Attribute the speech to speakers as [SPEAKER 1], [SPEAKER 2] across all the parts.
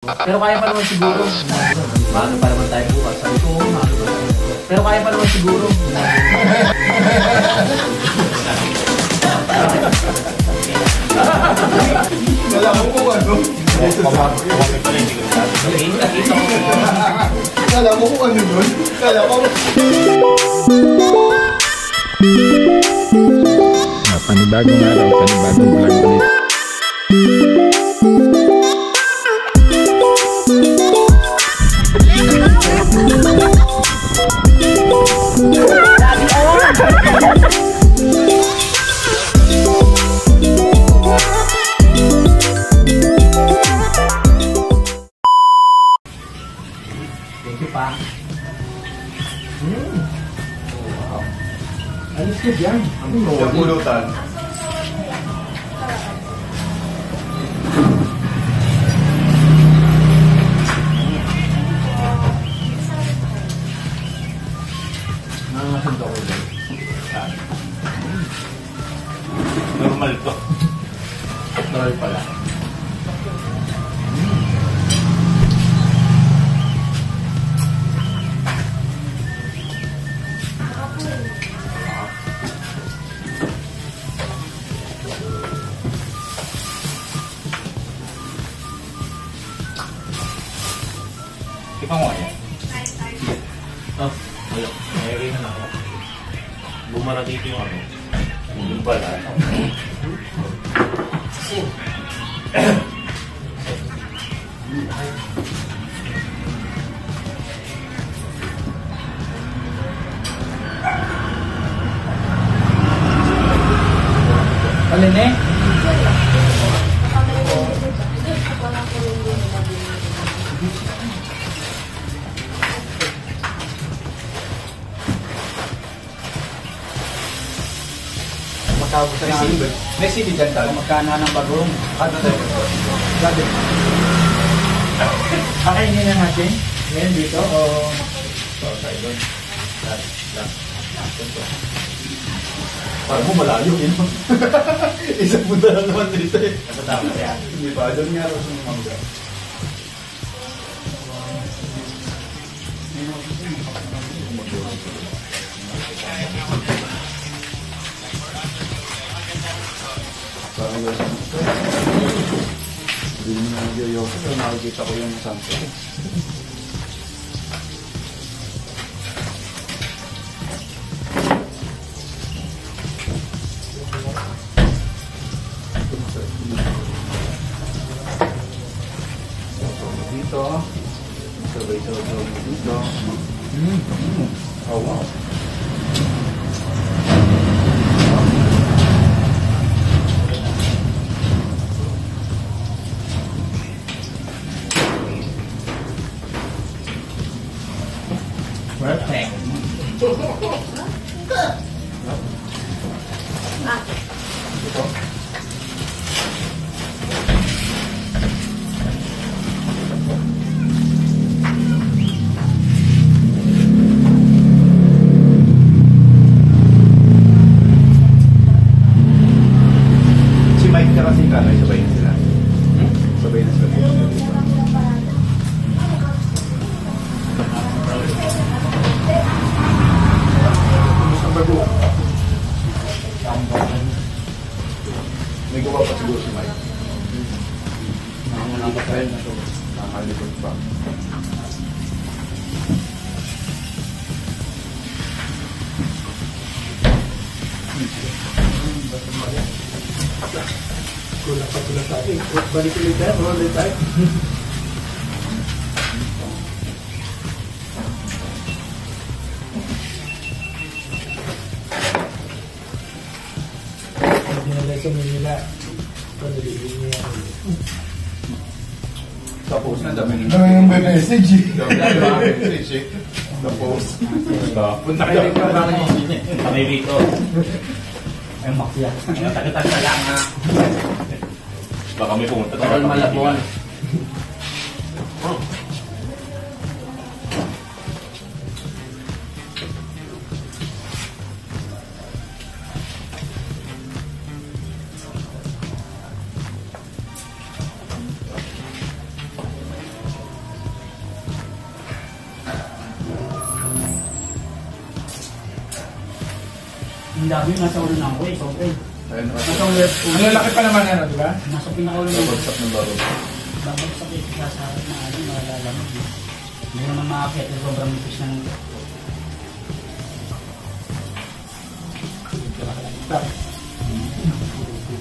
[SPEAKER 1] Pero kaya pa naman siguro. Maano pa naman tayo bukas. Sabi ko, maano pa naman. Pero kaya pa naman siguro.
[SPEAKER 2] Wala mo kung ano. Kala mo kung ano nun? Kala mo.
[SPEAKER 3] Panibagong araw, panibagong vlog ulit.
[SPEAKER 1] Thank you pa. Wow. Alis ko dyan.
[SPEAKER 2] Yung pulutan.
[SPEAKER 1] Nangangasando ko dyan.
[SPEAKER 2] Normal to.
[SPEAKER 1] Normal pala.
[SPEAKER 2] Ikaw mo kaya?
[SPEAKER 1] Oh,
[SPEAKER 2] Wala. Mayroon na ako. Bumara dito yung ano. Yung pala.
[SPEAKER 1] alin eh? Matawag sa namin.
[SPEAKER 2] May CD dyan tayo.
[SPEAKER 1] Magkana ng bagong.
[SPEAKER 2] Ano tayo?
[SPEAKER 1] Grabe. Pakainin na natin. Ngayon dito o...
[SPEAKER 2] Tayo doon. Parang mo malayo yun. Isang punta lang naman dito eh.
[SPEAKER 1] Natatawa yan.
[SPEAKER 2] Hindi pa. Doon nga rin yung mangga. Parang yun. Hindi mo na nagyoyoso. Pero nakikita ko yung sample. Dito. Sabay-sabay dito. Oh, wow.
[SPEAKER 1] Perfect.
[SPEAKER 2] Ito. Si Mike tsaka si Kanoy, sabay na sila. Sabay na sila. Ang bago. May gawa pa siguro si Mike. Nangangalit pa rin na ito. Nangangalit pa.
[SPEAKER 1] Kulang pa sila sa akin. Balik ulit tayo. Roll ulit tayo. Dinalay sa Manila. Panaliin niya.
[SPEAKER 2] Tapos na dami ng
[SPEAKER 4] May message eh.
[SPEAKER 2] message eh. Tapos. Punta kayo dito.
[SPEAKER 1] Kami dito. Ay, makya. Tagatag na lang ha.
[SPEAKER 2] Baka may pumunta na.
[SPEAKER 1] Parang Malabon. Ang dami yung nasa ulo ng way, so okay.
[SPEAKER 2] Ayun,
[SPEAKER 1] Nasa ulo,
[SPEAKER 4] Ano laki pa naman ano, di ba?
[SPEAKER 1] nasa pinakaulo ng
[SPEAKER 2] babagsak ng baro.
[SPEAKER 1] babagsak eh, sasarap na ano, malalamig eh. Hindi naman makakit na sobrang nipis ng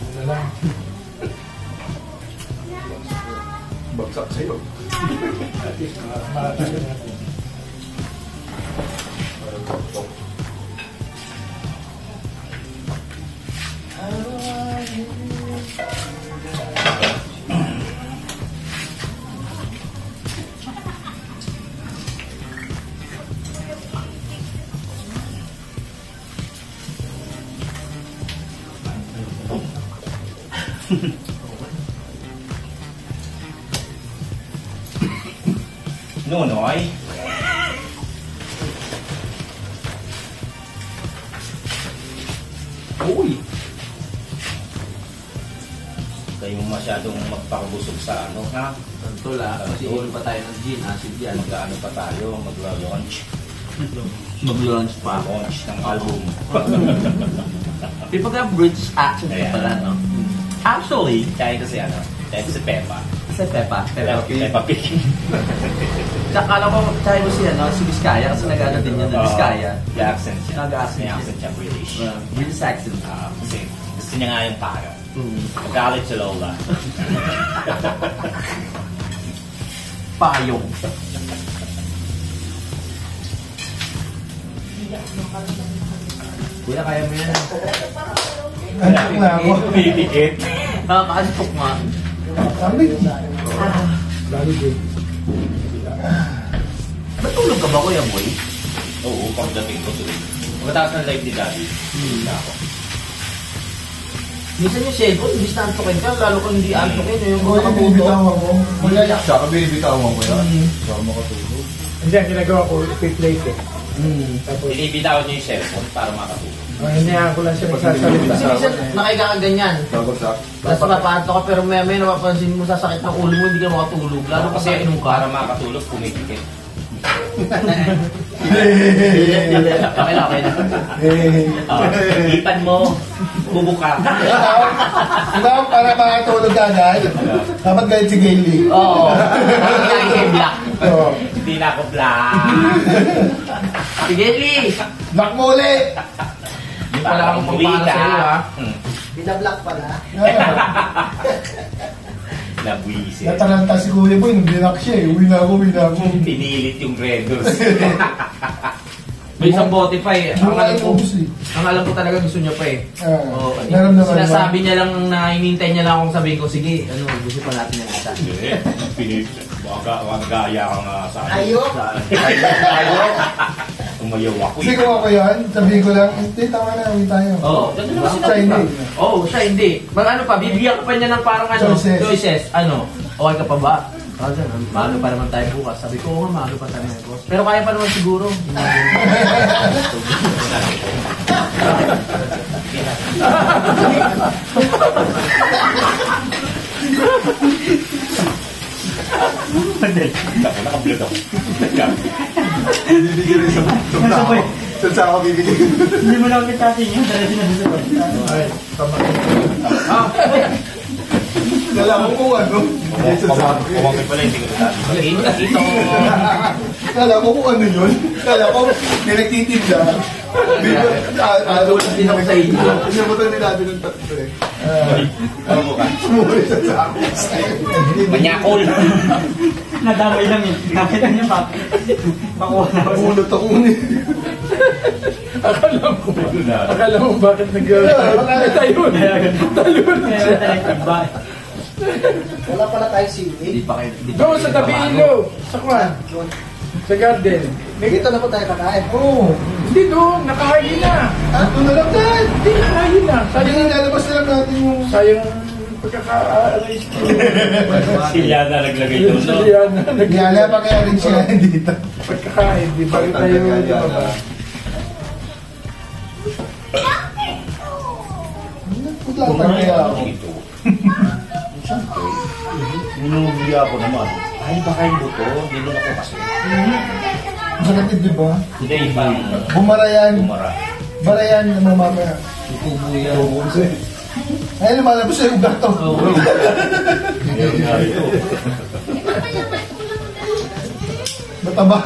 [SPEAKER 4] Ano lang.
[SPEAKER 2] Bagsak sa'yo.
[SPEAKER 4] At least, makatagal natin.
[SPEAKER 2] Parang tok-tok.
[SPEAKER 5] Nonoy. Uy! Kayo masyadong magpakabusog sa ano, ha?
[SPEAKER 1] tula. Kasi ulo pa tayo ng gin, acid yan.
[SPEAKER 5] Mag-ano pa tayo, mag-launch.
[SPEAKER 1] Mag-launch pa.
[SPEAKER 5] Launch ng album.
[SPEAKER 1] Di ba ka British accent
[SPEAKER 5] Ayan.
[SPEAKER 1] pala, no? Actually,
[SPEAKER 5] Kaya kasi ano, kaya si Peppa.
[SPEAKER 1] sa Peppa.
[SPEAKER 5] Peppa Pig.
[SPEAKER 1] Akala ko tayo si, ano, si Vizcaya kasi nag-ano din yan ng Vizcaya.
[SPEAKER 5] May accent siya.
[SPEAKER 1] Nag-accent
[SPEAKER 5] May
[SPEAKER 1] siya.
[SPEAKER 5] accent siya, British.
[SPEAKER 1] British accent.
[SPEAKER 5] Kasi gusto niya nga yung paro.
[SPEAKER 1] Mm.
[SPEAKER 5] Magalit si Lola.
[SPEAKER 1] Payong. Kuya, kaya mo yan.
[SPEAKER 4] Antok na ako.
[SPEAKER 5] Pipikit.
[SPEAKER 1] Nakakaantok nga.
[SPEAKER 4] Sabi. Lalo din.
[SPEAKER 1] Matulog ka ba, Kuya Boy?
[SPEAKER 5] Oo, pagdating ko tuloy. Pagkatapos ng live ni Daddy, na ako.
[SPEAKER 1] Minsan yung cellphone, hindi na antokin ka, lalo kang hindi antokin. Yung
[SPEAKER 4] Kuya,
[SPEAKER 1] mga
[SPEAKER 4] binibitawan
[SPEAKER 1] kabuto.
[SPEAKER 4] ko. Kuya,
[SPEAKER 2] Saka binibitawan ko yan. Saka makatulog.
[SPEAKER 4] hindi ang ginagawa ko, ipi-plate eh. Tapos,
[SPEAKER 5] Binibitawan niyo yung cellphone para makatulog.
[SPEAKER 4] hinayaan ko lang siya magsasalita.
[SPEAKER 1] Kasi minsan, nakahiga ka ganyan.
[SPEAKER 2] Babagsak.
[SPEAKER 1] Tapos mapaanto ka, pero may napapansin mo sa sakit ng ulo mo, hindi ka makatulog. Lalo kasi
[SPEAKER 5] Kasi
[SPEAKER 1] inom
[SPEAKER 5] para
[SPEAKER 1] ka.
[SPEAKER 5] makatulog, pumipikit.
[SPEAKER 1] Okay na, okay na.
[SPEAKER 5] Ipan mo, bubuka.
[SPEAKER 4] Diba, para makatulog ka agad, dapat gayet si Gailey.
[SPEAKER 1] Oo. Nakakain kay Black.
[SPEAKER 4] Oo.
[SPEAKER 5] Hindi na ako black.
[SPEAKER 1] Sige, Lee!
[SPEAKER 4] Black mo ulit!
[SPEAKER 1] Hindi pala akong pagpapala sa iyo, ha?
[SPEAKER 6] Binablock pala.
[SPEAKER 5] Nabwisit.
[SPEAKER 4] Nataranta si Kuya Boy, nung binak siya eh. Uwi na ako.
[SPEAKER 5] Pinilit yung Redos.
[SPEAKER 1] May isang Spotify.
[SPEAKER 4] Ang
[SPEAKER 1] Ang alam ko talaga gusto niya pa eh. Oo.
[SPEAKER 4] Naramdaman
[SPEAKER 1] Sinasabi niya lang na hinintay niya lang akong sabihin ko, sige, ano, gusto pa natin yung isa.
[SPEAKER 5] Magaya ka nga sa akin.
[SPEAKER 6] Ayok.
[SPEAKER 1] Ayok.
[SPEAKER 5] Umayaw ako.
[SPEAKER 4] Kasi kung ako yan, sabihin ko lang, hindi, tama na, uwi tayo.
[SPEAKER 1] Oo. Ganun naman
[SPEAKER 4] Siya
[SPEAKER 1] sinabi
[SPEAKER 4] hindi.
[SPEAKER 1] ka. Oo, siya hindi. Mga ano pa, bibigyan ko pa niya ng parang ano,
[SPEAKER 4] Choices.
[SPEAKER 1] Ano, okay ka pa ba? Kasi, maano pa naman tayo bukas. Sabi ko, oo nga, maano pa tayo bukas. Pero kaya pa naman siguro.
[SPEAKER 5] Ako, nakablog ako.
[SPEAKER 2] Bibigyan rin sa tao. Sa ako bibigyan.
[SPEAKER 1] Hindi mo lang kitasin yun. Dala sinabi sa
[SPEAKER 4] Ay, tama.
[SPEAKER 2] Kala mo kung ano.
[SPEAKER 5] Kumangkin pala, hindi ko nasabi.
[SPEAKER 1] Nakita ko.
[SPEAKER 2] Kala ko kung ano yun. Kala ko, may nagtitinda.
[SPEAKER 1] Din ako sa inyo.
[SPEAKER 2] Sinabutan ni natin ng tatlo eh.
[SPEAKER 5] Ano mo ka?
[SPEAKER 2] Sumuli sa sako.
[SPEAKER 5] Manyakol!
[SPEAKER 1] Nadamay lang yun. Nakita niya pa. Makuha na ako.
[SPEAKER 2] Ulot ako ni.
[SPEAKER 4] Akala mo bakit nag-talon. Talon siya.
[SPEAKER 6] Wala pala tayo siwig.
[SPEAKER 1] Hindi pa kayo.
[SPEAKER 4] Doon sa tabi ilo. Sa kwan. Sa garden.
[SPEAKER 6] Dito na po tayo kakain.
[SPEAKER 4] Oo. Hindi doon. Nakahayin na.
[SPEAKER 2] Ito na lang dahil.
[SPEAKER 4] Hindi nakahayin na.
[SPEAKER 2] Sayang nilalabas na lang natin yung...
[SPEAKER 4] Sayang pagkaka-alis ko.
[SPEAKER 5] Sila na naglagay doon, no?
[SPEAKER 2] Yala pa kaya rin siya dito.
[SPEAKER 4] Pagkakain. Di ba rin tayo di ba ba?
[SPEAKER 2] Putla pa kaya ako.
[SPEAKER 5] Dito. Siyempre, minubi ako naman. Ay, baka yung buto. Dilo ako kasi.
[SPEAKER 2] Masakit di ba?
[SPEAKER 5] Hindi, ibang
[SPEAKER 2] Bumara yan.
[SPEAKER 5] bumara.
[SPEAKER 4] Barayan ng mga mamaya.
[SPEAKER 1] Tubo yan.
[SPEAKER 4] Ay, lumalabas siya yung gato. Mataba.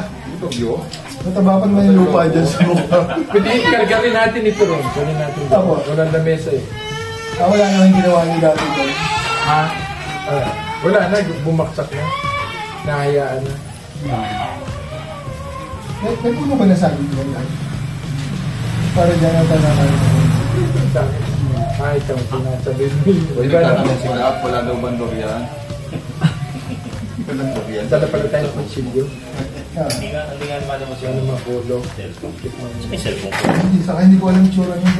[SPEAKER 4] Mataba pa naman yung lupa dyan sa mukha.
[SPEAKER 3] Pwede kargarin natin ito ron. Kunin natin ito.
[SPEAKER 4] Apo.
[SPEAKER 3] Walang lamesa eh.
[SPEAKER 4] Wala naman ginawa niyo dati ko.
[SPEAKER 3] Ha? Wala na. Bumaksak na. Nahayaan na.
[SPEAKER 4] May puno ba na saging ko yan? Para dyan ang tanakan.
[SPEAKER 3] Kahit ang sinasabi mo.
[SPEAKER 2] Pwede nagtatanong si Kap, wala daw bandor yan. Bandor yan.
[SPEAKER 3] Dala pala tayo ng kutsilyo.
[SPEAKER 5] Hindi nga naman mo siya.
[SPEAKER 3] Ano makulo.
[SPEAKER 5] May cellphone ko.
[SPEAKER 4] Hindi ko alam yung tsura niya.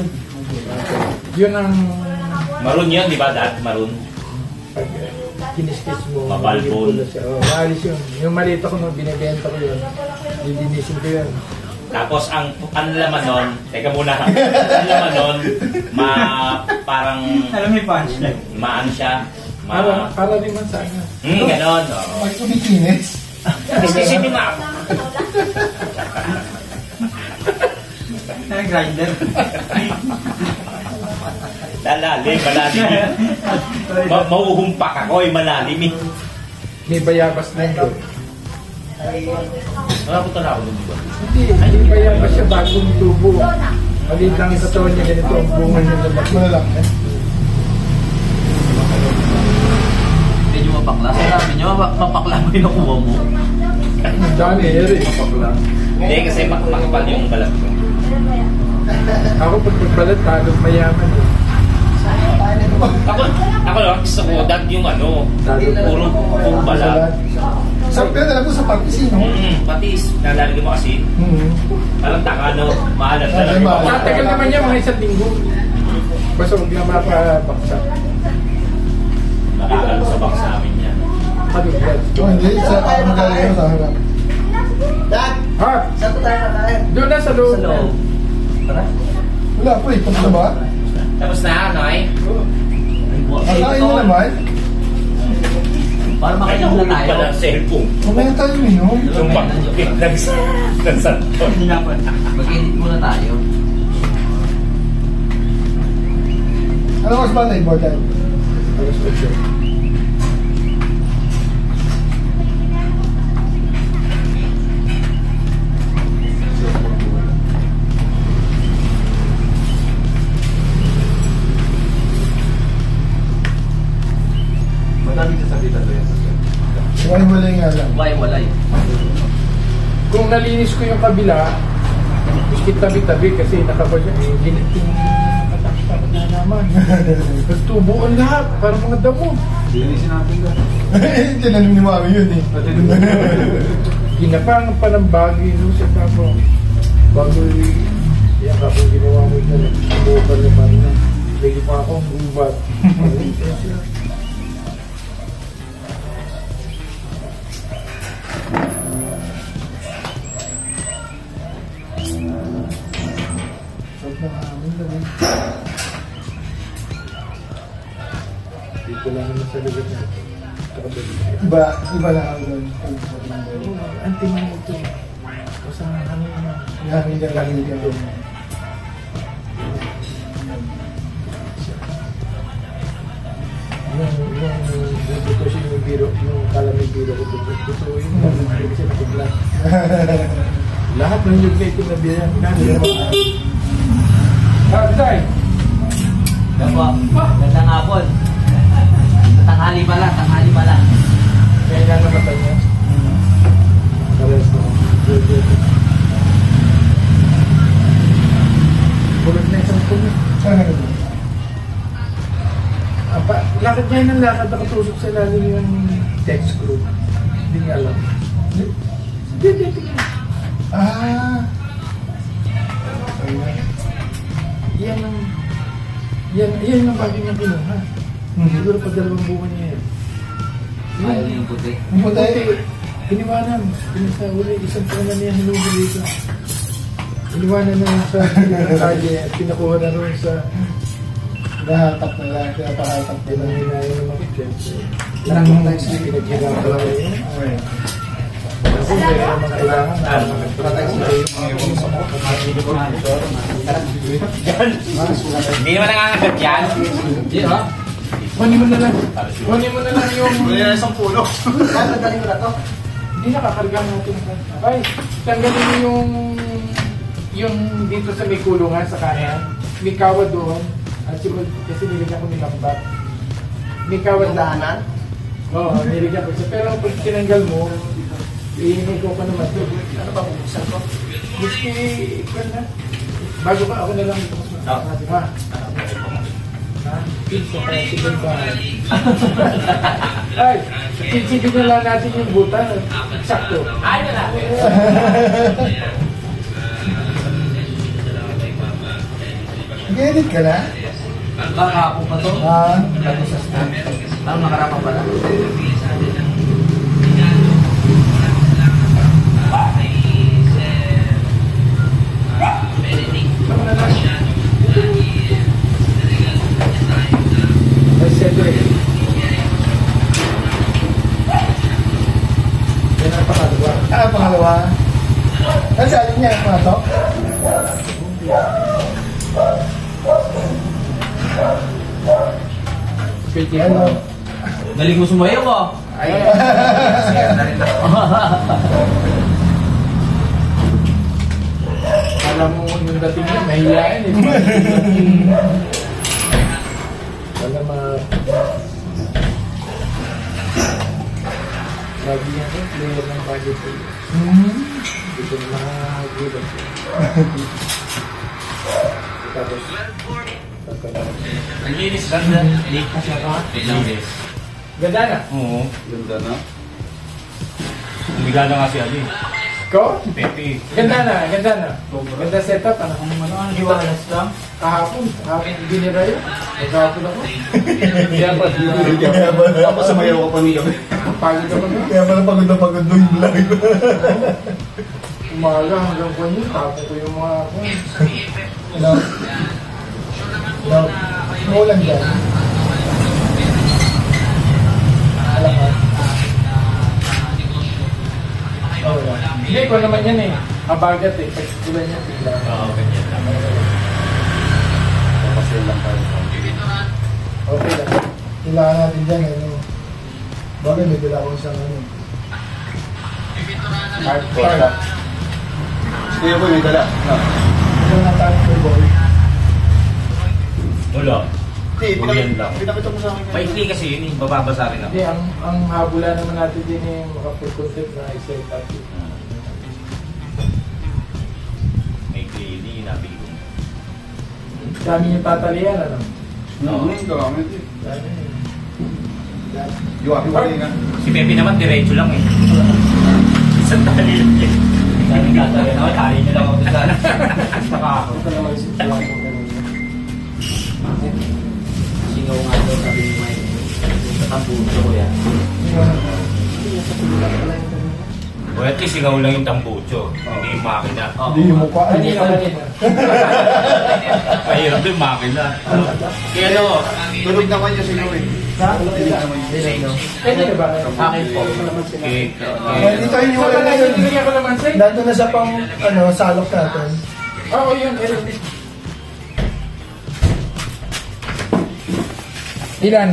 [SPEAKER 3] Yun ang
[SPEAKER 5] Maroon yan, di ba? Dati maroon.
[SPEAKER 3] pag kiniskis mo.
[SPEAKER 5] Mabalbon.
[SPEAKER 3] Maalis yun. Yung maliit ako nung binibenta ko yun. Lilinisin ko yun.
[SPEAKER 5] Tapos ang laman nun, teka muna, ang laman nun, parang, alam mo yung punchline? Maano siya?
[SPEAKER 3] Para rin man sana.
[SPEAKER 5] Ganon.
[SPEAKER 4] Pag kumikinis.
[SPEAKER 5] Isipin mo ako.
[SPEAKER 1] Grinder.
[SPEAKER 5] Malalim. Mauhumpak ako, malalim eh.
[SPEAKER 3] May bayabas na yun.
[SPEAKER 5] Nakapunta na ako nun, di ba?
[SPEAKER 3] Hindi bayabas siya bagong tubo. Maliit lang yung katawan niya ganito. Ang bunga niya lalaki.
[SPEAKER 4] Malalak.
[SPEAKER 1] Hindi nyo mapakla. Sabi nyo, mapakla mo yung nakuha mo.
[SPEAKER 3] Ang dami eri.
[SPEAKER 5] Hindi, kasi makapal yung balat ko.
[SPEAKER 3] Ako pag nagbalat, talong mayaman eh.
[SPEAKER 5] Ako lang, gusto ko, dag yung puro balat.
[SPEAKER 4] Sabi ko alam ko sa patisino.
[SPEAKER 5] Patis, nalalagay mo kasi. Parang taka, maalat na lang.
[SPEAKER 3] Tatagal naman niya mga isang linggo. Basta huwag na mapabaksak.
[SPEAKER 5] Nakakalo sa box namin yan.
[SPEAKER 3] Kalugad.
[SPEAKER 4] Hindi, sa ako magaling mo sa harap.
[SPEAKER 6] Dad,
[SPEAKER 3] Ha?
[SPEAKER 6] saan po tayo kakain?
[SPEAKER 3] Doon na sa loob.
[SPEAKER 1] Sa loob. Tara.
[SPEAKER 4] Wala po eh, tapos na ba?
[SPEAKER 5] Tapos na, Noy?
[SPEAKER 4] Kakain na naman?
[SPEAKER 1] Para makainom na tayo.
[SPEAKER 5] Pala ang cellphone.
[SPEAKER 4] Kumaya tayo minom.
[SPEAKER 5] Yung pag-upit ng santon.
[SPEAKER 1] Mag-edit muna tayo.
[SPEAKER 4] Ano mas ba na important?
[SPEAKER 3] Alas 8.
[SPEAKER 2] Madaming sasabitan doon yan sa sir.
[SPEAKER 4] Wala nga lang.
[SPEAKER 1] Walay.
[SPEAKER 3] Kung nalinis ko yung kabila, biskit tabi-tabi kasi nakabadya eh, ginit yung katakot na naman. Nagtubuan lahat, parang mga damo.
[SPEAKER 2] Linisin natin doon.
[SPEAKER 4] Tinanong ni Mami yun eh.
[SPEAKER 3] Ginapang pa ng bagay no, sa tapo. Bago yan kapag ginawa mo ito, bukal naman na. Pwede pa akong gubat. Dito lang naman sa lugar na ito.
[SPEAKER 4] Iba na ako doon.
[SPEAKER 3] Anti mo ito. Basta ano naman.
[SPEAKER 4] Hangin ka doon.
[SPEAKER 3] Yung buto siya yung biro, yung kala may biro ko totoo yun. Hindi siya nakibla. Lahat ng yung na ito na biyan. Tay!
[SPEAKER 1] Gabo. Gandang hapon. Tanghali pala.
[SPEAKER 3] Kaya nga namatay niya. Pares na. Bulot na isang puno.
[SPEAKER 4] Saan na doon?
[SPEAKER 3] Lakad niya ng lakad, nakatusok sa lalim yung text group. Hindi niya alam. Hindi. Yan ang bagay niya kinuha. Siguro pa 2 buwan niya yan.
[SPEAKER 1] Ayaw yung puti.
[SPEAKER 4] Yung puti.
[SPEAKER 3] Iniwanan. Pinasa uli, isang taon na niya hinuli dito. Iniwanan na sa kalye at pinakuha na rin sa
[SPEAKER 4] Nahatak na lang. Pinapahatak na lang.
[SPEAKER 3] hinahin ng mga kids.
[SPEAKER 4] Ilang tayo siya
[SPEAKER 3] Pinaghirapan na yun.
[SPEAKER 4] Okay.
[SPEAKER 3] Ako, meron naman kailangan na
[SPEAKER 5] Hindi naman nangangagat yan.
[SPEAKER 1] Hindi ha?
[SPEAKER 3] kunin mo na lang. Kunin mo na lang yung...
[SPEAKER 2] Kunin na isang puno.
[SPEAKER 6] Tatanggalin ko na to.
[SPEAKER 3] Hindi nakakarga natin. Ay, tanggalin mo yung dito sa may kulungan sa kanan. May kawad doon. At siguro, kasi nilagyan ko nilambat. May kawad
[SPEAKER 6] Yung daanan?
[SPEAKER 3] Oo, nilagyan ko siya. Pero pag tinanggal mo, iinay ko pa naman.
[SPEAKER 6] Ano ba bubuksan ko?
[SPEAKER 3] Gusto na. Bago pa, ako na lang ito. Ha? Ha? Pizza pa, sige pa. Ay, sige na lang natin yung buta. Sakto.
[SPEAKER 5] Ay, na.
[SPEAKER 4] Nag-edit ka na?
[SPEAKER 1] Kakapong pa to. Bago sa stand. Nakarama pala.
[SPEAKER 3] Ay, siyempre. Yan ang pakalawa.
[SPEAKER 4] Pangalawa. Kasi alin niya, mga to?
[SPEAKER 3] Pwede
[SPEAKER 4] Ano?
[SPEAKER 1] Galing mo sumayaw ah.
[SPEAKER 3] Ay, alam mo yung dating niya, mahihain eh. Wala lagi yan eh, player ng budget eh. Dito na makagulog. Tapos,
[SPEAKER 5] Ang linis ka na. Linis.
[SPEAKER 3] ganda na.
[SPEAKER 5] Oo.
[SPEAKER 2] Ganda na.
[SPEAKER 5] Umiga na nga si Ali.
[SPEAKER 3] Ko?
[SPEAKER 5] Si Pepe.
[SPEAKER 3] Ganda na, ganda na. Ganda setup, ano?
[SPEAKER 1] Hiwalas lang.
[SPEAKER 3] Kahapon ginira yun. Kahapon ako. Kaya pa,
[SPEAKER 2] Tapos sumayaw ka pa niya.
[SPEAKER 3] pagod ako na.
[SPEAKER 4] Kaya pala pagod na pagod doon yung vlog.
[SPEAKER 3] Umaga hanggang kanyo, tapon ko yung mga ako.
[SPEAKER 4] Ano? No. Umulan dyan. Alam ka? Oh, wala.
[SPEAKER 3] Hindi ko naman yan eh. Abagat eh. Pagkulan niya bigla.
[SPEAKER 5] Oo, ganyan lang.
[SPEAKER 2] Kasi lang tayo.
[SPEAKER 4] Okay lang. Kailangan natin dyan. Ano? Bagay may dala ko isang ano.
[SPEAKER 3] Hardcore.
[SPEAKER 2] Kuya Boy, may dala.
[SPEAKER 4] Ito na tayo for boy.
[SPEAKER 5] Wala.
[SPEAKER 2] Hindi,
[SPEAKER 5] Bigyan lang.
[SPEAKER 2] pinakita mo sa akin.
[SPEAKER 5] Maikli kasi yun eh. Bababasa rin ako.
[SPEAKER 3] Hindi, ang habula naman natin din eh, makapag-content na Excel tayo.
[SPEAKER 5] Maikli yun eh. Nabili ko.
[SPEAKER 3] Dami yung tatalian, ano?
[SPEAKER 2] Oo, dami.
[SPEAKER 3] Dami.
[SPEAKER 2] Hiwa-hiwalay nga.
[SPEAKER 5] Si Pepe naman diretso lang eh. Isang tali lang eh.
[SPEAKER 1] Dami tatalian ako. Tali nyo lang ako sa saka ako.
[SPEAKER 3] Ito naman yung sitwasyon ko ganun.
[SPEAKER 1] Singaw nga daw sabi ni Mike. Sa tambuso ko yan.
[SPEAKER 5] O at least singaw lang yung tambucho. Hindi yung makina.
[SPEAKER 4] Hindi yung mukha.
[SPEAKER 3] Kanina.
[SPEAKER 5] Mahirap din yung makina. Kaya ano,
[SPEAKER 2] Tunog naman niya si Louie.
[SPEAKER 3] Ha? Pwede na ba?
[SPEAKER 1] Akin po.
[SPEAKER 4] Dito yung
[SPEAKER 3] Saka
[SPEAKER 4] hiwalay
[SPEAKER 3] na,
[SPEAKER 4] na yun.
[SPEAKER 3] sinigyan ko naman sa'yo.
[SPEAKER 4] Nandun na sa pang, ano, salok natin.
[SPEAKER 3] Oo, yun. Ilan?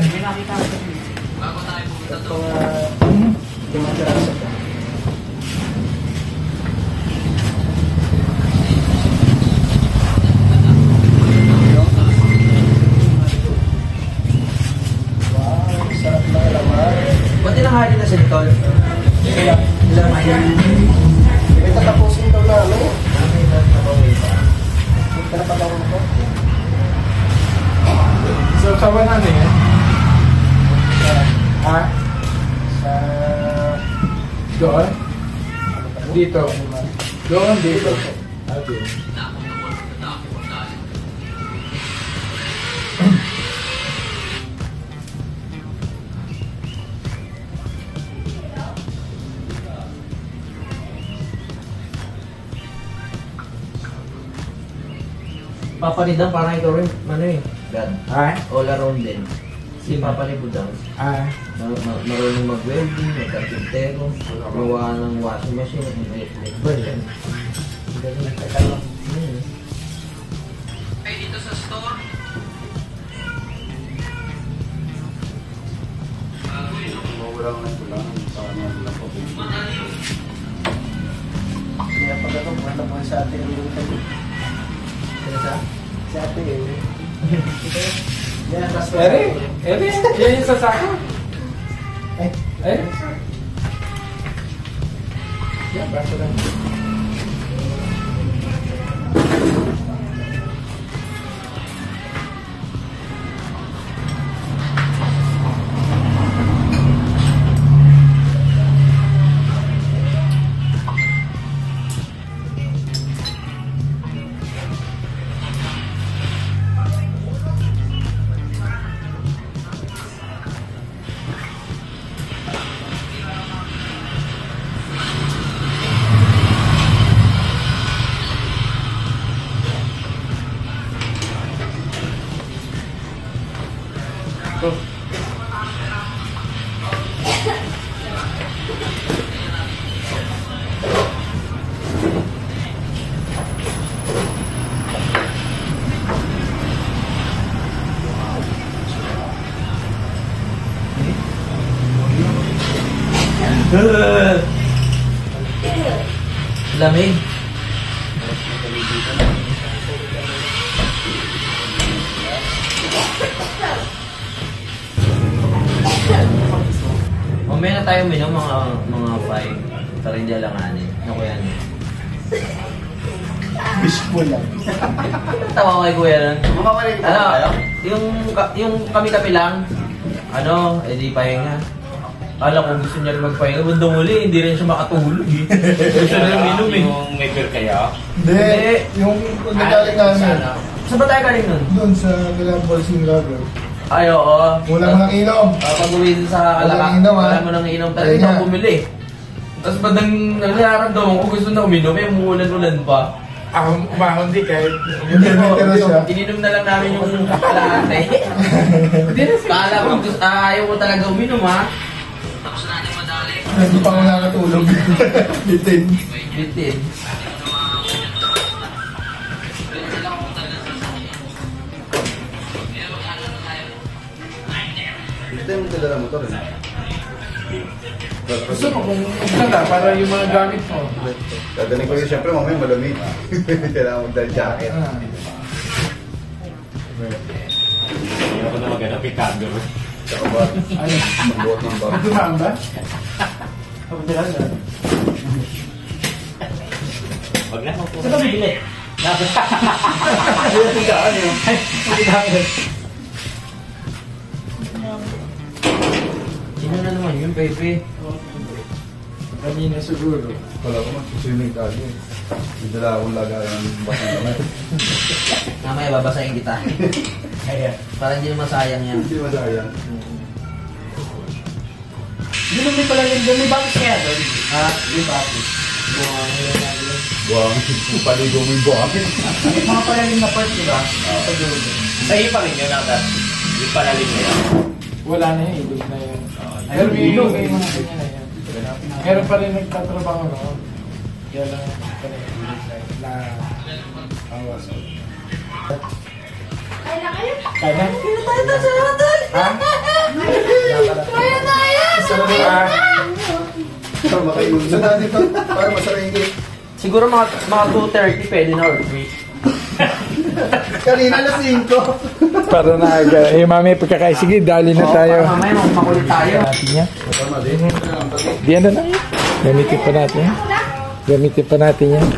[SPEAKER 4] Wow, sarap na alaman.
[SPEAKER 1] Pati na hali na si Nicole. Ilang hali?
[SPEAKER 4] May tatapusin daw na, ano? Tara pa daw ako.
[SPEAKER 3] So, sawa natin eh. Ha?
[SPEAKER 4] Sa...
[SPEAKER 3] Doon? Dito. Doon, dito. Okay.
[SPEAKER 1] Papa ni Dan parang ikaw rin. Ano eh? God.
[SPEAKER 3] Ha?
[SPEAKER 1] All around din. Si Papa ni Budang.
[SPEAKER 3] Ah.
[SPEAKER 1] marunong mag-welding, magkarpintero, gawa ng washing machine, electric ba yan? Galing ka lang. Ay, dito sa store.
[SPEAKER 2] Wala ko na kulang. Sa kanya lang po.
[SPEAKER 6] Kaya pag ako, kumanta mo sa atin yung tayo.
[SPEAKER 1] Kaya sa?
[SPEAKER 6] Sa atin eh. Yan, tas
[SPEAKER 3] Eri, yan yung sasako. Yan, baso lang.
[SPEAKER 1] Lamig. Mamaya na tayo minom mga 5 para hindi alanganin. Ano ko yan?
[SPEAKER 4] Fishbowl lang.
[SPEAKER 1] Tawa ko kay Kuya nun.
[SPEAKER 2] Mamamalik po tayo?
[SPEAKER 1] Yung kami-kami lang, edi pahinga. Alam ko gusto niya rin magpahinga. Bandang uli, hindi rin siya makatulog eh. Gusto niya rin minom eh.
[SPEAKER 5] Yung may beer kaya?
[SPEAKER 4] Hindi, yung nagaling namin.
[SPEAKER 1] Saan ba tayo galing nun?
[SPEAKER 4] Doon sa Galambol Singago.
[SPEAKER 1] Ay, oo.
[SPEAKER 4] Wala mo nang inom.
[SPEAKER 1] Pag uwi din sa
[SPEAKER 4] Wala
[SPEAKER 1] Alaka,
[SPEAKER 4] nang inom,
[SPEAKER 1] wala mo nang inom talaga.
[SPEAKER 4] Kaya
[SPEAKER 1] Hindi
[SPEAKER 4] nga.
[SPEAKER 1] ako bumili. Tapos badang nararamdaman ko gusto na uminom, eh umuulan-ulan pa.
[SPEAKER 3] Umahon di kahit.
[SPEAKER 4] Hindi, metero siya.
[SPEAKER 1] Ininom na lang namin yung kalahate. Kala ko ayaw ko talaga uminom ha. Tapos na natin madali.
[SPEAKER 4] Hindi pa ako nakatulog. Bitin.
[SPEAKER 1] Bitin.
[SPEAKER 2] Ito yung magdadala motor eh.
[SPEAKER 3] Gusto mo kung maganda para yung mga gamit mo.
[SPEAKER 2] Dadaling ko yun, siyempre mamaya malamig. Kailangan magdala jacket.
[SPEAKER 5] Hindi ako na maganda Picasso.
[SPEAKER 2] Tsaka ba?
[SPEAKER 3] Ano?
[SPEAKER 2] Magbuhat ng bar.
[SPEAKER 3] Dumaan ba?
[SPEAKER 5] Wag na.
[SPEAKER 1] Saan ka bibili? Sino na naman yun, Pepe?
[SPEAKER 3] Kanina siguro.
[SPEAKER 2] Wala ko mag-swimming tayo eh. Dala akong lagayan ng bata naman.
[SPEAKER 1] Mamaya babasahin kita.
[SPEAKER 3] Ayan.
[SPEAKER 1] Para hindi naman sayang yan.
[SPEAKER 2] Hindi masayang.
[SPEAKER 1] Hindi naman pala yun doon. May bakit kaya doon? Ha? May bakit.
[SPEAKER 2] Buwang. Paligo mo yung buwangin.
[SPEAKER 1] Mga palalim na part, diba?
[SPEAKER 5] Sa iyo pa rin yun ang yung panalim na yan.
[SPEAKER 3] Wala na yun. Ilog na yun. Pero may ilog may mga ganyan na yan. Meron pa rin nagtatrabaho noon. Yan lang na awas.
[SPEAKER 7] Kaya na kayo?
[SPEAKER 3] Kaya na?
[SPEAKER 7] Kaya tayo na sa hotel!
[SPEAKER 3] Ha?
[SPEAKER 7] Kaya tayo!
[SPEAKER 3] Ah,
[SPEAKER 2] Para makainom sa dati to. Para masarili.
[SPEAKER 1] Siguro mga 2:30 pwede na or 3.
[SPEAKER 2] Kanina na 5.
[SPEAKER 3] para na aga. Eh, mami, pagkakain. Sige, dali na tayo.
[SPEAKER 1] Para mamaya makulit tayo.
[SPEAKER 3] Natin yan.
[SPEAKER 2] Tama din.
[SPEAKER 3] Diyan na lang. Gamitin pa natin yan. Gamitin pa natin yan.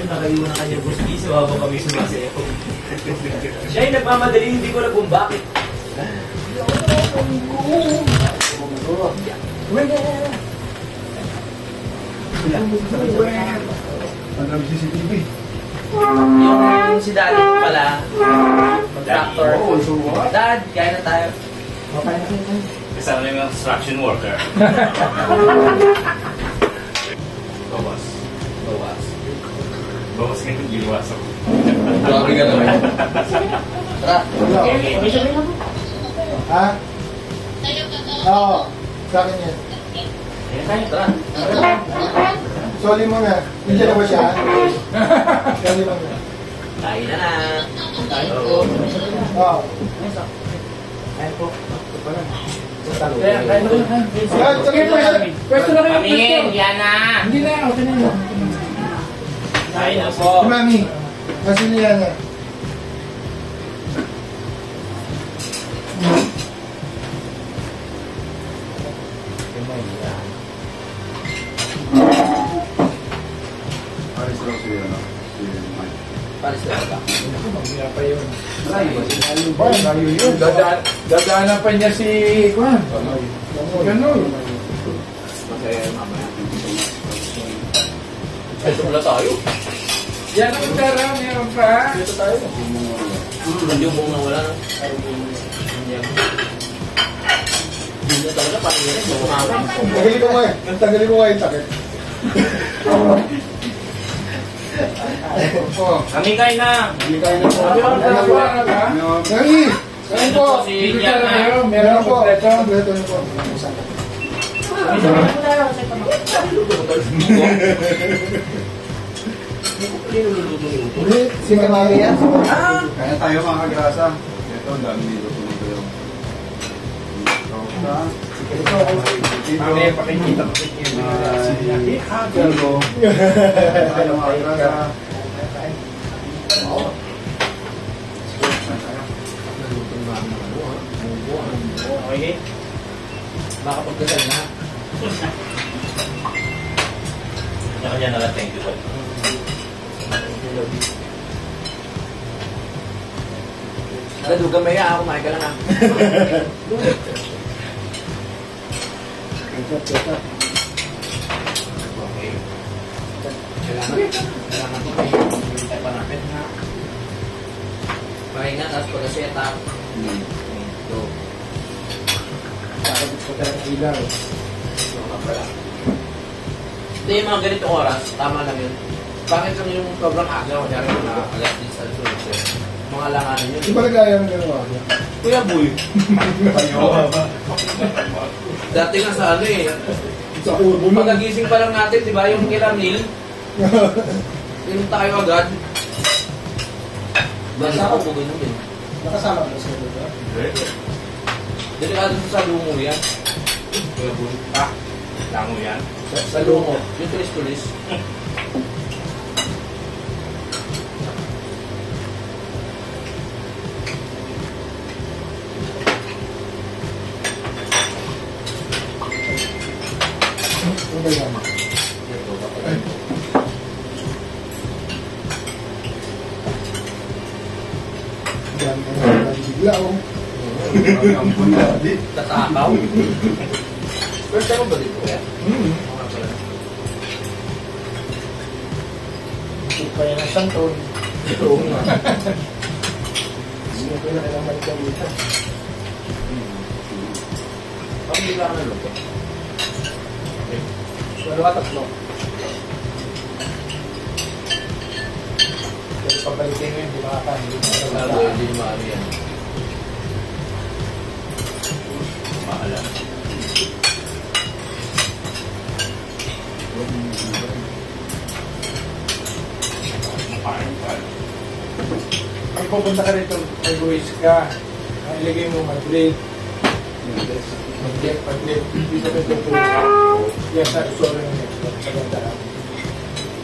[SPEAKER 1] Nakaiwan na kanya gusti sa habang kami sumasayaw. Siya yung nagmamadali, hindi ko na kung bakit.
[SPEAKER 2] Ano ang CCTV?
[SPEAKER 1] Yung si Daddy ko pala, contractor. Dad, kaya na tayo.
[SPEAKER 5] Kasama yung construction worker. Bawas ka ng giwas ako.
[SPEAKER 1] Grabe ka naman. Tara.
[SPEAKER 4] Ha? Oo. Sa akin yan.
[SPEAKER 1] Tara.
[SPEAKER 4] Soli mo na. Hindi na ba siya? Soli mo na.
[SPEAKER 1] Kain na na.
[SPEAKER 4] Oo.
[SPEAKER 3] Sige, pwesto na kayo.
[SPEAKER 5] Pamingin, yan na!
[SPEAKER 3] Hindi na, okay na yun.
[SPEAKER 5] Kain na po.
[SPEAKER 4] Si Mami. Kasi niya na.
[SPEAKER 2] Paris daw si Mike.
[SPEAKER 1] Paris na ba?
[SPEAKER 3] Mamaya pa yun. Layo yun. Dadaanan pa niya si Kwan. Ganun.
[SPEAKER 1] Masaya mamaya. Ay, tumula tayo.
[SPEAKER 3] Yan ang tara, meron pa.
[SPEAKER 1] Dito tayo. Hindi yung buong nawala na. Hindi na talaga, parang yan.
[SPEAKER 4] Tagalin mo nga eh. Tagalin mo nga yung takip.
[SPEAKER 5] Kami kain na!
[SPEAKER 4] Nani! Ano po?
[SPEAKER 5] Si
[SPEAKER 3] Dito
[SPEAKER 5] Yan
[SPEAKER 3] tara,
[SPEAKER 5] na.
[SPEAKER 3] meron po.
[SPEAKER 4] Kompleto na po. Ulit, si Kamari yan.
[SPEAKER 2] Kaya tayo mga kagrasa. Ito, ang dami dito tuloy.
[SPEAKER 3] Mamaya pakikita ko si
[SPEAKER 2] Hello. Tayo mga kagrasa.
[SPEAKER 5] Okay?
[SPEAKER 1] Makapagdasal na.
[SPEAKER 5] Kanya na lang, thank you po.
[SPEAKER 1] Naladugan maya ako, kumain ka lang ha. Okay. Kailangan ko kayo. Hintay pa natin ha. Pahinga, tapos pag-aseta. So,
[SPEAKER 3] Gusto ko talaga ilaw.
[SPEAKER 1] hindi, yung mga ganitong oras, tama lang yun. Bakit lang yung sobrang aga, kunyari mga alas 10 al sunset, mga langanin yun.
[SPEAKER 4] Di ba nagaya ng gano'n?
[SPEAKER 1] Kuya Boy, dati nga sa ano eh,
[SPEAKER 4] Sa urbo mo.
[SPEAKER 1] pagkagising pa lang natin, di ba, yung kiramil, yun tayo agad. Basta ako po ganun din.
[SPEAKER 6] Nakasama ko sa dito.
[SPEAKER 1] Delikado sa lumo yan. Kuya Boy.
[SPEAKER 5] Ah, lango yan.
[SPEAKER 1] Sa lumo, yung tulis-tulis.
[SPEAKER 4] Ano ba yan? Dami ka na bigla oh.
[SPEAKER 2] Ang punadi.
[SPEAKER 1] Tatakaw. First time mo ba dito kaya?
[SPEAKER 6] Hindi pa yan ang santon.
[SPEAKER 1] Oo nga.
[SPEAKER 6] Hindi ko na kailang balikan dito.
[SPEAKER 1] Parang bigla ka na lupa.
[SPEAKER 6] Wala ka tatlo. Pero pabalikin mo yun, di makakandi.
[SPEAKER 1] Sabi, hindi ni Mami yan.
[SPEAKER 5] Maalam.
[SPEAKER 3] Pag pupunta ka rito, mag-uwis ka. Ang ilagay mo, mag-blade. Mag-blade. Dito ka dito. Yan sa usoro ng network. Sa gandaan.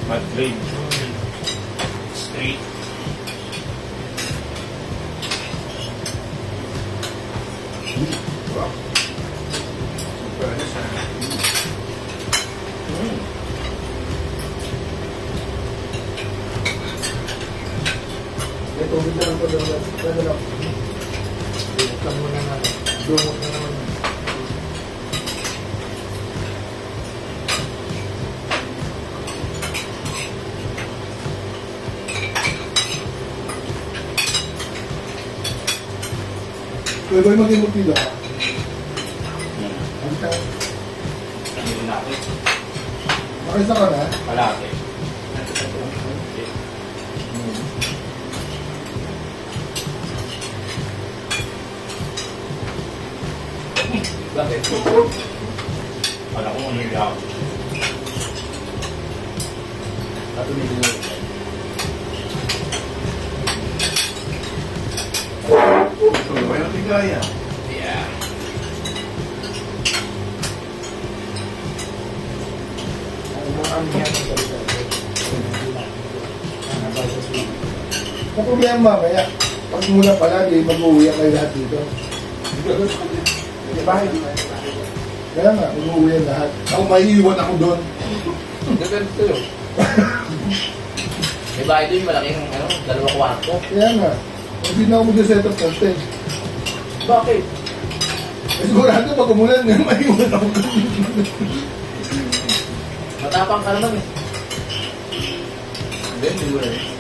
[SPEAKER 5] Madrid. Street.
[SPEAKER 6] May tubig na lang po doon. Ano lang.
[SPEAKER 3] Dumot lang muna na. Dumot na naman.
[SPEAKER 4] Pwede ba mag-imot nila? Ano ka?
[SPEAKER 5] Ano na ako?
[SPEAKER 4] Makisa ka na?
[SPEAKER 5] Malaki.
[SPEAKER 1] Bakit?
[SPEAKER 5] Wala ko ano yung ako.
[SPEAKER 1] Ato may dulo.
[SPEAKER 2] Ano ba yung tigaya?
[SPEAKER 1] Yeah.
[SPEAKER 3] Ang yan ang salita.
[SPEAKER 4] Ang problema mamaya, pag mula pala, di mag-uwi kayo lahat dito.
[SPEAKER 3] Di ba?
[SPEAKER 4] Kaya nga, mag-uwi ang lahat. Ako maiiwan ako doon.
[SPEAKER 1] Ganun sa'yo. May bahay doon malaking ano, 2 kwarto.
[SPEAKER 4] Kaya nga, hindi na ako mag-set up content.
[SPEAKER 3] Bakit?
[SPEAKER 4] Eh, sigurado pag umulan nga, maiiwan ako doon.
[SPEAKER 1] Matapang ka naman eh. Hindi, siguro eh.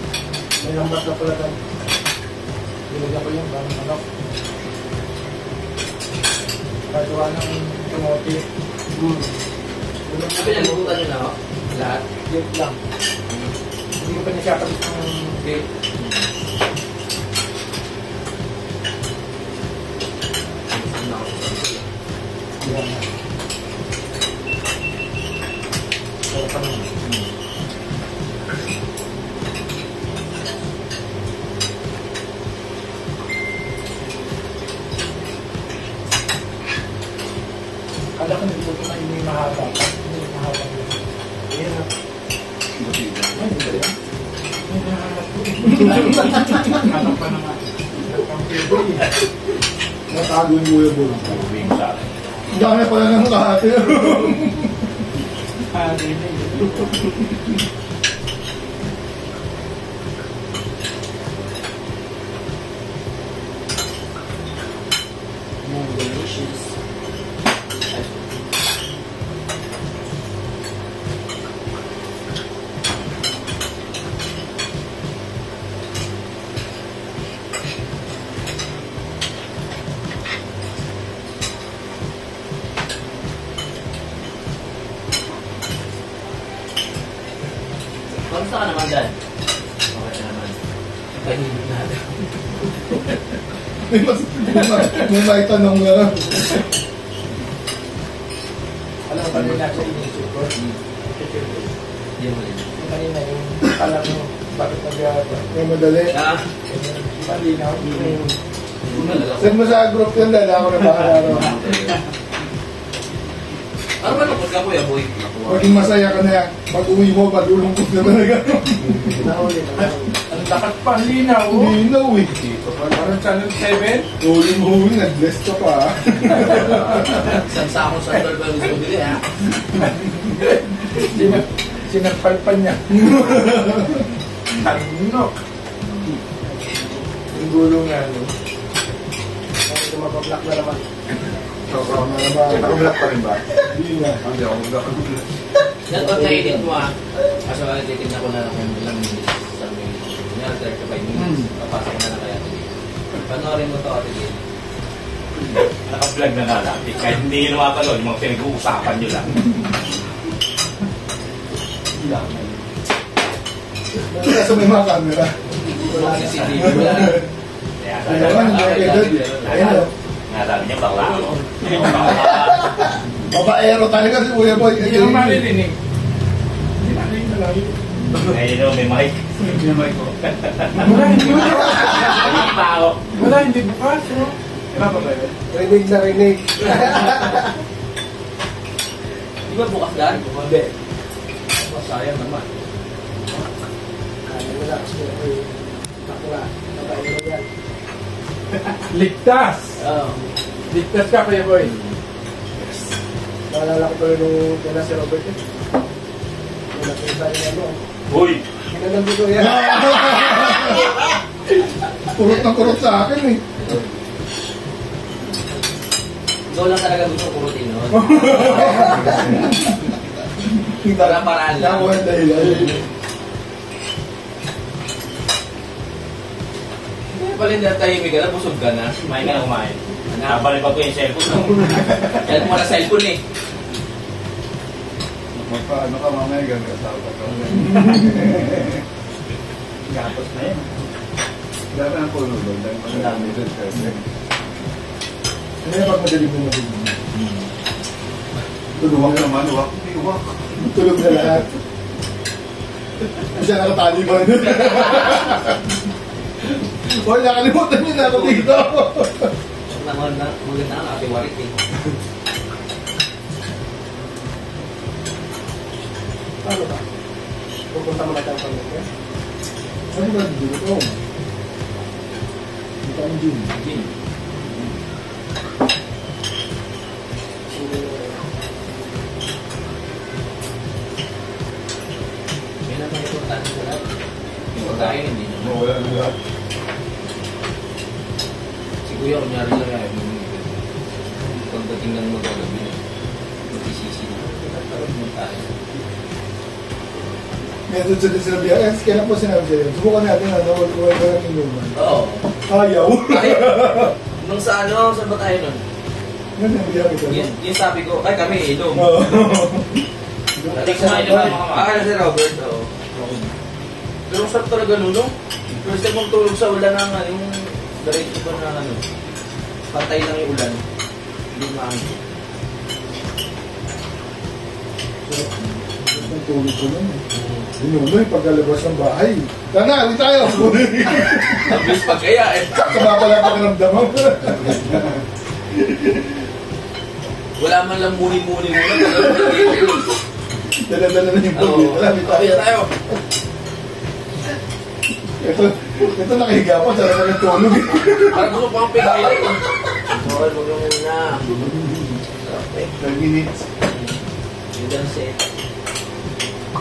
[SPEAKER 3] May lambat na pala tayo. Binigyan ko yung parang manok. Kagawa ng kamote.
[SPEAKER 1] Sabi niya, libutan niyo na ako. Lahat.
[SPEAKER 3] Gate lang. Hindi ko pa nakakabit ng gate. Yan na. Kaya pa naman. Kala ko nagluto na hindi mahaba. Hindi mahaba yun. Ayan na. Ay, hindi ba yan? Hindi mahaba po. Kala pa naman. Nagpang-pwede eh.
[SPEAKER 4] Natago yung buya bulo.
[SPEAKER 5] Moving sa akin.
[SPEAKER 4] Ang dami pala ng kahati.
[SPEAKER 3] Ah, hindi na yun.
[SPEAKER 1] Kamusta ka naman, Dad? Okay naman. Pahinit natin.
[SPEAKER 4] May may tanong na.
[SPEAKER 3] Alam mo kanina sa inisip ko.
[SPEAKER 1] Hindi mo rin.
[SPEAKER 3] Yung kanina yung alam mo bakit nag-aaba.
[SPEAKER 4] May madali.
[SPEAKER 1] Ah,
[SPEAKER 3] Malinaw.
[SPEAKER 4] Send mo sa group yun, dahil ako na bahala.
[SPEAKER 1] ano ba napos ka, Kuya Boy?
[SPEAKER 4] Maging masaya ka na yan. Pag-uwi mo, pag-ulungkot na talaga.
[SPEAKER 3] Nahuli na. Ang lakat pa, ang linaw. Oh.
[SPEAKER 4] Linaw eh.
[SPEAKER 3] Parang channel 7.
[SPEAKER 4] Huling-huli, nag-bless ka pa.
[SPEAKER 1] Isang sakong sandal ba yung gusto bili, ha?
[SPEAKER 3] Sinagpal pa niya. Tanok. Yung gulo nga, no?
[SPEAKER 6] Bakit tumapablock na naman?
[SPEAKER 2] Naka-block pa rin ba?
[SPEAKER 4] Hindi na.
[SPEAKER 2] Hindi ako mag-block.
[SPEAKER 1] Yan, pag na-edit mo, ha? Kaso titignan ko na kung ilang minutes sa may... Kunyari, 35 minutes. Papasok na na kaya ito. Panoorin mo ito, Ate Gil.
[SPEAKER 5] Naka-vlog na natin. Kahit hindi nyo napapanood, mga pinag-uusapan nyo lang.
[SPEAKER 4] Kaso may mga camera.
[SPEAKER 1] Wala na si Dave, wala na.
[SPEAKER 5] Kaya
[SPEAKER 4] Ayun, ayun. Ayun.
[SPEAKER 5] nasabi niya bakla ako.
[SPEAKER 4] Babaero talaga si Kuya Boy.
[SPEAKER 3] Hindi naman maririnig. Hindi natin malayo.
[SPEAKER 5] Ngayon daw may mic.
[SPEAKER 2] Hindi na mic ko.
[SPEAKER 3] Wala, hindi
[SPEAKER 5] Hindi pa ako.
[SPEAKER 3] Wala, hindi bukas. No?
[SPEAKER 2] Kailan ba kayo?
[SPEAKER 6] Rinig na rinig.
[SPEAKER 1] Di ba bukas daan? Hindi. Sayang naman.
[SPEAKER 6] Kaya relax mo. Bakla. Mabay mo yan.
[SPEAKER 3] Ligtas!
[SPEAKER 1] Oo.
[SPEAKER 3] Ligtas ka, Kuya Boy.
[SPEAKER 6] Naalala ko tuloy nung kaya si Robert eh. Nung nakita niya ano.
[SPEAKER 5] Uy!
[SPEAKER 6] Hinanong ko yan.
[SPEAKER 4] Kurot na kurot sa akin eh.
[SPEAKER 1] Ikaw lang talaga gusto kurutin, no? Para paraan lang.
[SPEAKER 4] Nakuha ang dahilan.
[SPEAKER 1] Pala hindi na tahimik ka na, busog ka na.
[SPEAKER 5] Kumain ka na kumain. Nabalibag ko yung cellphone.
[SPEAKER 1] Yan mo na cellphone eh.
[SPEAKER 2] Magpaano ka mamaya, gano'n ka sa ako.
[SPEAKER 5] Gapos na yun.
[SPEAKER 2] Dami ang puno doon. Ang dami doon.
[SPEAKER 4] Ano yung pag madaling mo madaling?
[SPEAKER 2] Huwag naman, huwag. Huwag.
[SPEAKER 4] Tulog na lahat. Siya nakatali ba nun? Wala, nakalimutan niyo na ako dito.
[SPEAKER 1] Maganda ang ate Warit eh.
[SPEAKER 6] Paano ba? Pupunta mo na tayo pamilya?
[SPEAKER 4] Ano ba dito? Dito ang gym.
[SPEAKER 1] Gin. Yan ang mga importante sa lahat. Yung pagkain, hindi naman.
[SPEAKER 2] Wala na lahat.
[SPEAKER 1] Si Kuya, kunyari lang yan. Pagdating ng magagabi na, magsisisi na. Magkaroon tayo.
[SPEAKER 4] Ngayon doon sa sinabi, kailan po sinabi sa'yo? Subukan natin, walang inuman.
[SPEAKER 1] Oo.
[SPEAKER 4] Ayaw.
[SPEAKER 1] Ay, nung sa ano, saan ba tayo nun?
[SPEAKER 4] Yan ang biyang ito.
[SPEAKER 1] Yung sabi ko, ay kami, ilong.
[SPEAKER 4] Oo.
[SPEAKER 1] Si Robert, oo. Pero ang sarap talaga nun, no? First time mong tulog sa ulan ng yung diretso ko na ano, patay lang yung ulan. Hindi maangin.
[SPEAKER 4] Ang tulog ko nun. Binunoy pagkalabas ng bahay. Tana, uwi tayo!
[SPEAKER 1] Mabilis pagkaya eh.
[SPEAKER 4] Sama pala pakiramdaman.
[SPEAKER 1] Wala man lang muni-muni muna.
[SPEAKER 4] Dala-dala na yung
[SPEAKER 1] Oo,
[SPEAKER 4] pagkita.
[SPEAKER 1] kaya tayo.
[SPEAKER 4] Ito nakahiga pa, sarap na ng tulog.
[SPEAKER 1] Parang gusto pang pigay. Okay, huwag mo muna.
[SPEAKER 2] 10 minutes.
[SPEAKER 1] You can say.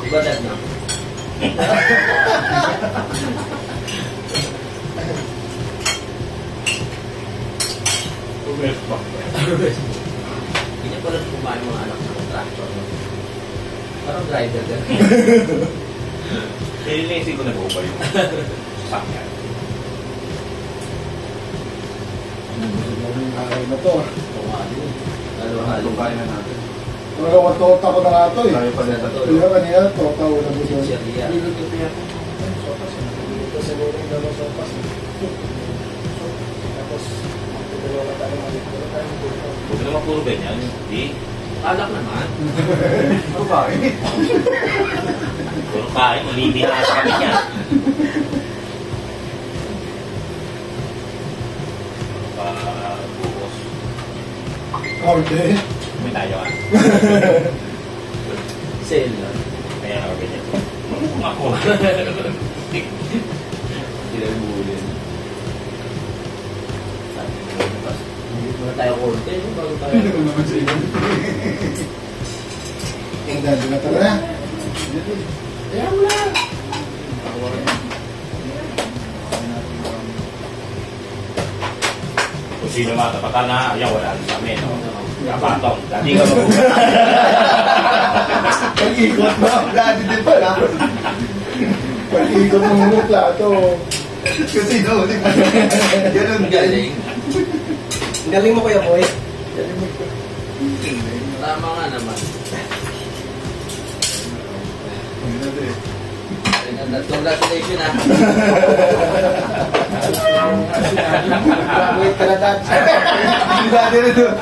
[SPEAKER 1] Diba that na?
[SPEAKER 5] Umes pa.
[SPEAKER 1] Hindi pala kumain mga anak ng tractor. Parang driver din.
[SPEAKER 5] Nilinisip ko na po ba yung sakyan?
[SPEAKER 4] Ay na to.
[SPEAKER 1] Tumali. Halo-halo.
[SPEAKER 2] Tumpahin na natin.
[SPEAKER 4] Talaga matota ko na nga to eh.
[SPEAKER 2] Tayo pa na ito.
[SPEAKER 4] Kaya kanina, tota ko na mo doon.
[SPEAKER 1] Pizzeria.
[SPEAKER 6] Ito siguro yung dalawang sopas. Tapos, magdadalawa na tayo magdadalawa tayo dito.
[SPEAKER 5] Huwag naman puro ganyan. Hindi.
[SPEAKER 1] Alak naman.
[SPEAKER 2] Ano ba?
[SPEAKER 5] Puro kain. Malibig na sa kami niya. Bukos.
[SPEAKER 4] Oh, hindi.
[SPEAKER 5] May tayo ka.
[SPEAKER 1] Sale lang.
[SPEAKER 5] Kaya ako ganyan. Ako.
[SPEAKER 1] Sila yung bulin. Hindi muna tayo konti. Bago tayo.
[SPEAKER 2] Ano naman sa iyo?
[SPEAKER 4] Ang dami na tara na.
[SPEAKER 1] Kaya mo lang.
[SPEAKER 5] Kung sino matapatan na, ayaw, wala rin kami. Kapatong. Dati ka ba?
[SPEAKER 4] Pag-ikot mo. Dati din pala. Pag-ikot mo muna plato.
[SPEAKER 2] Kasi naulit pa. Ganun
[SPEAKER 1] Ang galing.
[SPEAKER 6] Ang galing mo kuya boy.
[SPEAKER 1] Tama nga naman. Congratulations ah.
[SPEAKER 6] Wait ka na dad.
[SPEAKER 2] Dati rin doon.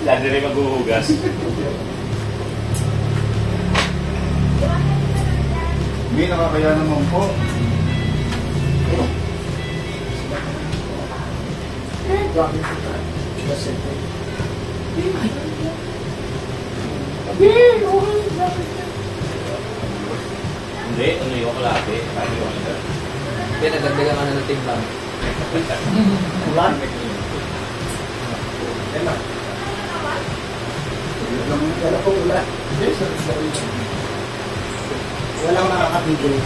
[SPEAKER 5] Dati rin maghuhugas.
[SPEAKER 2] Hindi nakakaya naman po.
[SPEAKER 5] Hindi, ano yung kalate? Kaya yung ano?
[SPEAKER 1] Kaya nagdagdagan ka na ng timbang.
[SPEAKER 6] Ulan. Wala po ulan. Walang nakakabigil.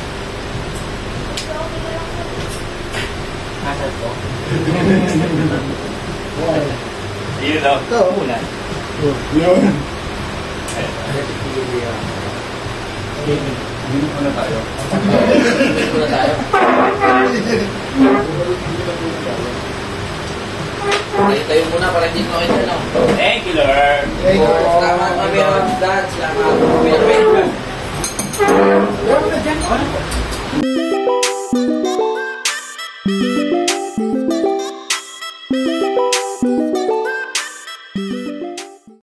[SPEAKER 6] Asal po.
[SPEAKER 5] Yun daw.
[SPEAKER 6] Ito.
[SPEAKER 5] Ulan.
[SPEAKER 4] Yun.
[SPEAKER 2] Hindi pa na tayo.
[SPEAKER 1] Ito na tayo. Tayo muna para hindi mo kita, no?
[SPEAKER 5] Thank you, Lord.
[SPEAKER 4] Thank you.
[SPEAKER 1] Salamat kami, Dad. Salamat. Salamat.
[SPEAKER 6] Meron na dyan.